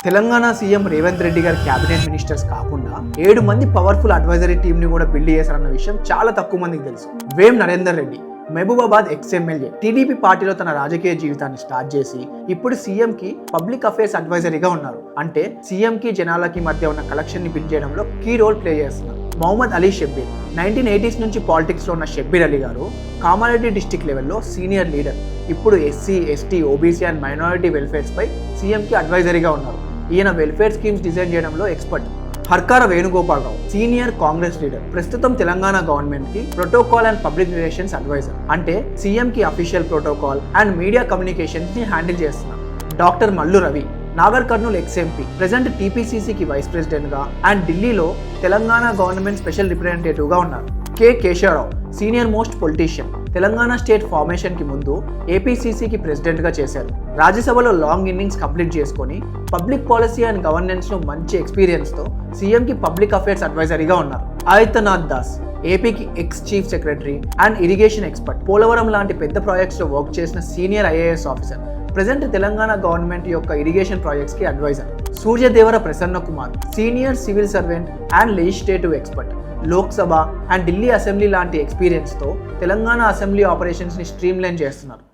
Telangana CM Revanth Reddy గారి cabinet ministers కాకుండా 7 మంది పవర్ఫుల్ అడ్వైజరీ టీమ్ ని కూడా బిల్డ్ చేశారన్న విషయం చాలా తక్కువ మందికి తెలుసు. వేం నరేందర్ రెడ్డి మహబూబాబాద్ ఎక్స్-ఎమ్మెల్యే టీడీపీ పార్టీలో తన రాజకీయ జీవితాన్ని స్టార్ట్ చేసి ఇప్పుడు సీఎం కి పబ్లిక్ అఫేర్స్ అడ్వైజరీగా ఉన్నారు. అంటే సీఎం కి జనాలకి మధ్య ఉన్న కలెక్షన్ ని బిల్డ్ చేయడంలో కీ రోల్ ప్లే చేస్తున్నారు. మొహమ్మద్ అలీ షబ్బీర్ 1980s నుంచి పాలిటిక్స్ లో ఉన్న షబ్బీర్ అలీ గారు కామారెడ్డి డిస్టిక్ లెవెల్లో సీనియర్ లీడర్. ఇప్పుడు SC, ST, OBC and minority welfares పై సీఎం కి అడ్వైజరీగా ఉన్నారు. ఈయన వెల్ఫేర్ స్కీమ్స్ డిజైన్ చేయడంలో expert. Harkara Venugopal Rao senior Congress leader, ప్రస్తుతం తెలంగాణ గవర్నమెంట్ కి protocol and public relations adviser. అంటే సీఎం కి official protocol and media communications ని హ్యాండిల్ చేస్తున్నారు. Doctor Mallu Ravi Nagarkurnool ex MP, present టీపీసీసీకి వైస్ ప్రెసిడెంట్ గా అండ్ ఢిల్లీలో తెలంగాణ గవర్నమెంట్ స్పెషల్ రిప్రజెంటేటివ్ గా ఉన్నారు. K Keshavarao senior most politician, Telangana state formation కి ముందు ఏపీసీసీకి ప్రెసిడెంట్ గా చేశారు. రాజ్యసభలో లాంగ్ ఇన్నింగ్స్ కంప్లీట్ చేసుకొని పబ్లిక్ పాలసీ అండ్ గవర్నెన్స్ లో మంచి ఎక్స్పీరియన్స్ తో సీఎం కి పబ్లిక్ అఫేర్స్ అడ్వైజరీగా ఉన్నారు. ఆదిత్యనాథ్ దాస్ ఏపీకి ex chief secretary and irrigation expert, Polavaram లాంటి పెద్ద ప్రాజెక్ట్స్ లో వర్క్ చేసిన senior IAS officer, present Telangana government యొక్క ఇరిగేషన్ ప్రాజెక్ట్స్ కి advisor. Suryadevara Prasanna Kumar senior civil servant and legislative expert, Lok Sabha and Delhi assembly లాంటి ఎక్స్పీరియన్స్ తో తెలంగాణ అసెంబ్లీ ఆపరేషన్స్ ని స్ట్రీమ్ లైన్ చేస్తున్నారు.